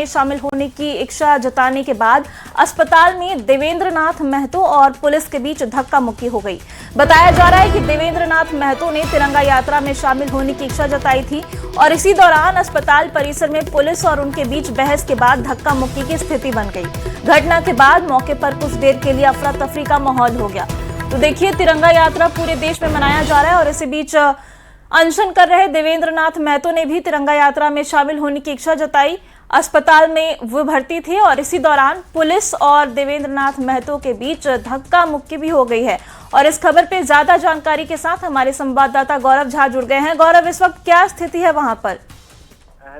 शामिल होने की इच्छा जताने के बाद अस्पताल में देवेंद्र नाथ महतो और पुलिस के बीच धक्का मुक्की हो गई। बताया जा रहा है कि देवेंद्र नाथ महतो ने तिरंगा यात्रा में शामिल होने की इच्छा जताई थी और इसी दौरान अस्पताल परिसर में पुलिस और उनके बीच बहस के बाद धक्का मुक्की की स्थिति बन गई। घटना के बाद मौके पर कुछ देर के लिए अफरा तफरी का माहौल हो गया। तो देखिए, तिरंगा यात्रा पूरे देश में मनाया जा रहा है और इसी बीच अनशन कर रहे देवेंद्र नाथ महतो ने भी तिरंगा यात्रा में शामिल होने की इच्छा जताई। अस्पताल में वो भर्ती थे और इसी दौरान पुलिस और देवेंद्र नाथ महतो के बीच धक्का मुक्की भी हो गई है। और इस खबर पे ज्यादा जानकारी के साथ हमारे संवाददाता गौरव झा जुड़ गए हैं। गौरव, इस वक्त क्या स्थिति है वहां पर?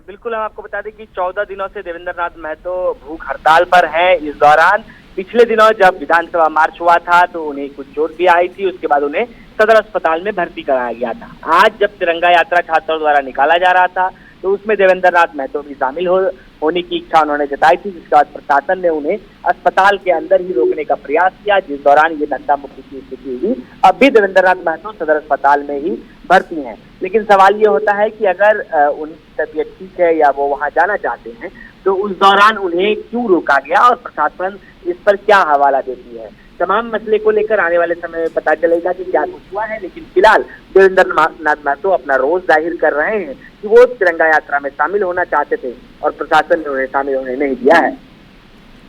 बिल्कुल, हम आपको बता दें कि 14 दिनों से देवेंद्र नाथ महतो भूख हड़ताल पर हैं। इस दौरान पिछले दिनों जब विधानसभा मार्च हुआ था तो उन्हें कुछ चोट भी आई थी, उसके बाद उन्हें सदर अस्पताल में भर्ती कराया गया था। आज जब तिरंगा यात्रा छात्रों द्वारा निकाला जा रहा था तो उसमें देवेंद्र नाथ महतो भी शामिल होने की इच्छा उन्होंने जताई थी, जिसके बाद प्रशासन ने उन्हें अस्पताल के अंदर ही रोकने का प्रयास किया, जिस दौरान ये धक्का मुक्की की स्थिति हुई। अब भी देवेंद्र नाथ महतो सदर अस्पताल में ही भर्ती हैं, लेकिन सवाल ये होता है कि अगर उनकी तबीयत ठीक है या वो वहाँ जाना चाहते हैं तो उस दौरान उन्हें क्यों रोका गया और प्रशासन इस पर क्या हवाला देती है। तमाम मसले को लेकर आने वाले समय में पता चलेगा कि क्या कुछ हुआ है, लेकिन फिलहाल देवेंद्र नाथ महतो अपना रोष जाहिर कर रहे हैं कि वो तिरंगा यात्रा में शामिल होना चाहते थे और प्रशासन ने उन्हें शामिल होने नहीं दिया है।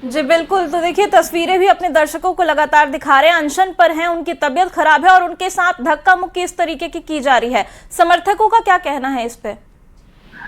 जी बिल्कुल, तो देखिए तस्वीरें भी अपने दर्शकों को लगातार दिखा रहे हैं। अनशन पर हैं, उनकी तबीयत खराब है और उनके साथ धक्का मुक्की इस तरीके की जा रही है। समर्थकों का क्या कहना है इस पे?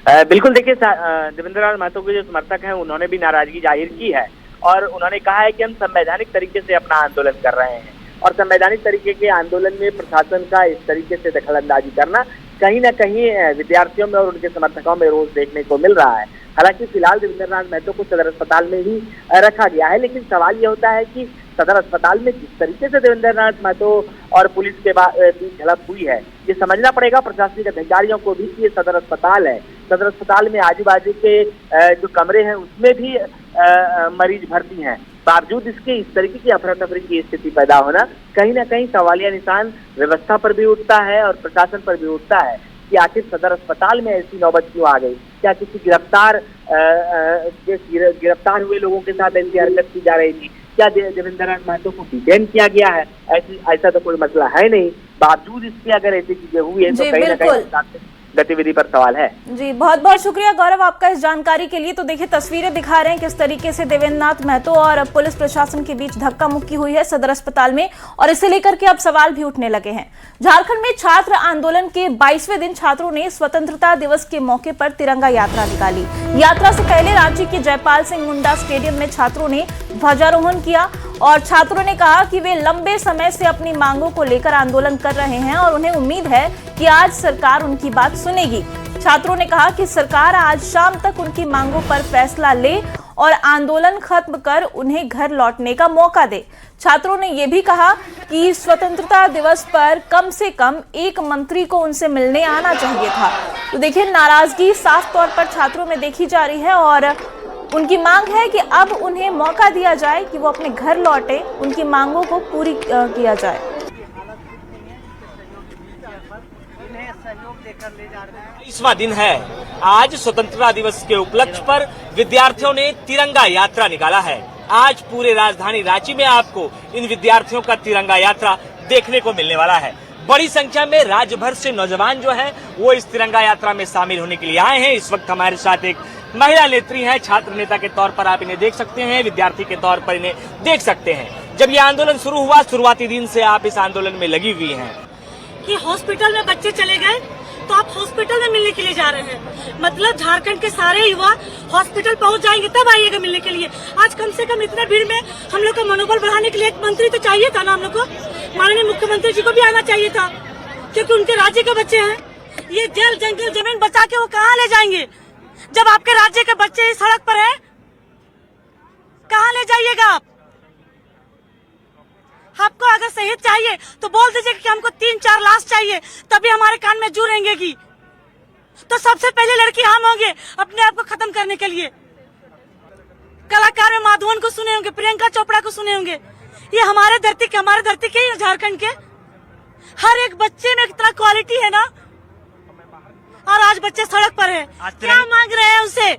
बिल्कुल, देखिए देवेंद्र नाथ महतो के जो समर्थक हैं उन्होंने भी नाराजगी जाहिर की है और उन्होंने कहा है कि हम संवैधानिक तरीके से अपना आंदोलन कर रहे हैं और संवैधानिक तरीके के आंदोलन में प्रशासन का इस तरीके से दखलंदाजी करना कहीं ना कहीं विद्यार्थियों में और उनके समर्थकों में रोष देखने को मिल रहा है। हालांकि फिलहाल देवेंद्र नाथ महतो को सदर अस्पताल में ही रखा गया है, लेकिन सवाल ये होता है कि सदर अस्पताल में जिस तरीके से देवेंद्र नाथ महतो और पुलिस के बीच झड़प हुई है, ये समझना पड़ेगा प्रशासनिक अधिकारियों को भी कि ये सदर अस्पताल है। सदर अस्पताल में आजू बाजू के जो कमरे हैं उसमें भी मरीज भर्ती हैं, बावजूद इसके इस तरीके की अफरा तफरी की स्थिति पैदा होना कहीं ना कहीं सवालिया निशान व्यवस्था पर भी उठता है और प्रशासन पर भी उठता है कि आखिर सदर अस्पताल में ऐसी नौबत क्यों आ गई। क्या किसी गिरफ्तार हुए लोगों के साथ ऐसी हरकत की जा रही थी? क्या देवेंद्र नाथ महतो को डिटेन किया गया है? ऐसा तो कोई मसला है नहीं। बावजूद इसके अगर ऐसी चीजें हुई है तो कहीं ना कहीं गतिविधि पर सवाल है। जी बहुत बहुत शुक्रिया गौरव आपका इस जानकारी के लिए। तो देखिए तस्वीरें दिखा रहे हैं किस तरीके से देवेंद्र नाथ महतो और पुलिस प्रशासन के बीच धक्का मुक्की हुई है सदर अस्पताल में और इसे लेकर के अब सवाल भी उठने लगे हैं। झारखंड में छात्र आंदोलन के 22वें दिन छात्रों ने स्वतंत्रता दिवस के मौके पर तिरंगा यात्रा निकाली। यात्रा से पहले रांची के जयपाल सिंह मुंडा स्टेडियम में छात्रों ने ध्वजारोहण किया और छात्रों ने कहा कि वे लंबे समय से अपनी मांगों को लेकर आंदोलन कर रहे हैं और उन्हें उम्मीद है कि आज सरकार उनकी बात सुनेगी। छात्रों ने कहा कि सरकार आज शाम तक उनकी मांगों पर फैसला ले और आंदोलन खत्म कर उन्हें घर लौटने का मौका दे। छात्रों ने यह भी कहा कि स्वतंत्रता दिवस पर कम से कम एक मंत्री को उनसे मिलने आना चाहिए था। तो देखिए नाराजगी साफ तौर पर छात्रों में देखी जा रही है और उनकी मांग है कि अब उन्हें मौका दिया जाए कि वो अपने घर लौटे, उनकी मांगों को पूरी किया जाए। इसवा दिन है। आज स्वतंत्रता दिवस के उपलक्ष्य पर विद्यार्थियों ने तिरंगा यात्रा निकाला है। आज पूरे राजधानी रांची में आपको इन विद्यार्थियों का तिरंगा यात्रा देखने को मिलने वाला है। बड़ी संख्या में राज्य भर से नौजवान जो है वो इस तिरंगा यात्रा में शामिल होने के लिए आए हैं। इस वक्त हमारे साथ एक महिला नेत्री है, छात्र नेता के तौर पर आप इन्हें देख सकते हैं, विद्यार्थी के तौर पर इन्हें देख सकते हैं। जब ये आंदोलन शुरू हुआ, शुरुआती दिन से आप इस आंदोलन में लगी हुई हैं। कि हॉस्पिटल में बच्चे चले गए तो आप हॉस्पिटल में मिलने के लिए जा रहे हैं, मतलब झारखंड के सारे युवा हॉस्पिटल पहुंच जाएंगे तब आइएगा मिलने के लिए। आज कम से कम इतना भीड़ में हम लोग का मनोबल बढ़ाने के लिए एक मंत्री तो चाहिए था ना, हम लोग को माननीय मुख्यमंत्री जी को भी आना चाहिए था, क्योंकि उनके राज्य के बच्चे हैं। ये जेल जंगल जमीन बचा के वो कहाँ ले जाएंगे जब आपके राज्य के बच्चे इस सड़क पर है? कहाँ ले जाइएगा आप? आपको अगर शहीद चाहिए तो बोल दीजिए कि हमको 3-4 लाश चाहिए, तभी हमारे कान में जू रेंगेगी। तो सबसे पहले लड़की हम होंगे अपने आप को खत्म करने के लिए। कलाकार में माधवन को सुने होंगे, प्रियंका चोपड़ा को सुने होंगे। ये हमारे धरती के ही झारखंड के हर एक बच्चे में इतना क्वालिटी है ना, और आज बच्चे सड़क पर है। क्या मांग रहे हैं उनसे?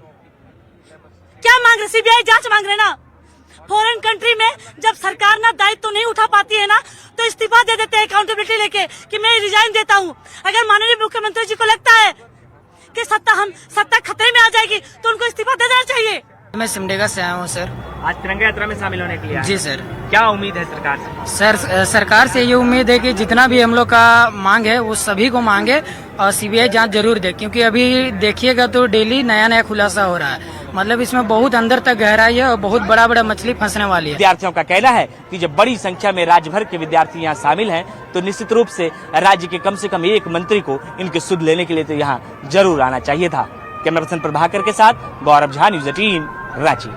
रहे, सीबीआई जांच मांग रहे ना। फॉरेन कंट्री में जब सरकार ना दायित्व नहीं उठा पाती है ना, तो इस्तीफा दे देते हैं अकाउंटेबिलिटी लेके कि मैं रिजाइन देता हूँ। अगर माननीय मुख्यमंत्री जी को लगता है कि सत्ता खतरे में आ जाएगी तो उनको इस्तीफा दे देना चाहिए। मैं सिमडेगा से आया हूँ सर। आज तिरंगा यात्रा में शामिल होने के लिए जी सर। क्या उम्मीद है सरकार से? सर सरकार से ये उम्मीद है कि जितना भी हम लोग का मांग है वो सभी को मांगे और सीबीआई जांच जरूर दे, क्योंकि अभी देखिएगा तो डेली नया नया खुलासा हो रहा है। मतलब इसमें बहुत अंदर तक गहराई है और बहुत बड़ा बड़ा मछली फंसने वाली है। विद्यार्थियों का कहना है कि जब बड़ी संख्या में राज्य भर के विद्यार्थी यहाँ शामिल हैं तो निश्चित रूप से राज्य के कम से कम एक मंत्री को इनके सुध लेने के लिए तो यहाँ जरूर आना चाहिए था। कैमरा पर्सन प्रभाकर के साथ गौरव झा, न्यूज़ 18 रांची।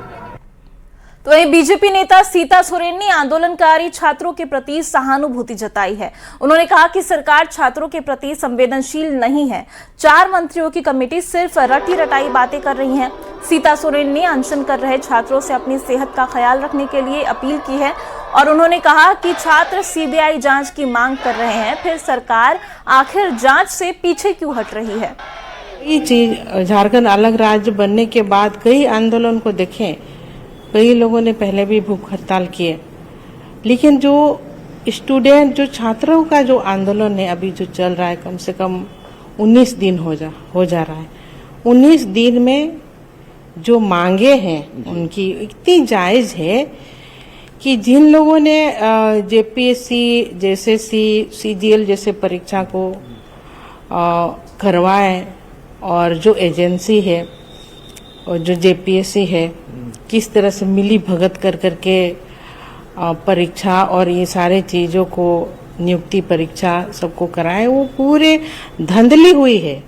तो वहीं बीजेपी नेता सीता सोरेन ने आंदोलनकारी छात्रों के प्रति सहानुभूति जताई है। उन्होंने कहा कि सरकार छात्रों के प्रति संवेदनशील नहीं है। 4 मंत्रियों की कमेटी सिर्फ रटी रटाई बातें कर रही है। सीता सोरेन ने अनशन कर रहे छात्रों से अपनी सेहत का ख्याल रखने के लिए अपील की है और उन्होंने कहा कि छात्र सीबीआई जांच की मांग कर रहे हैं, फिर सरकार आखिर जांच से पीछे क्यों हट रही है। ये चीज झारखंड अलग राज्य बनने के बाद कई आंदोलन को देखें, कई लोगों ने पहले भी भूख हड़ताल किए, लेकिन जो स्टूडेंट, जो छात्रों का जो आंदोलन है अभी जो चल रहा है, कम से कम 19 दिन हो जा रहा है। 19 दिन में जो मांगे हैं उनकी इतनी जायज है कि जिन लोगों ने जेपीएससी जैसे सीजीएल जैसे परीक्षा को करवाए और जो एजेंसी है और जो जेपीएससी है किस तरह से मिली भगत कर करके परीक्षा और ये सारे चीज़ों को नियुक्ति परीक्षा सबको कराए, वो पूरे धंधली हुई है।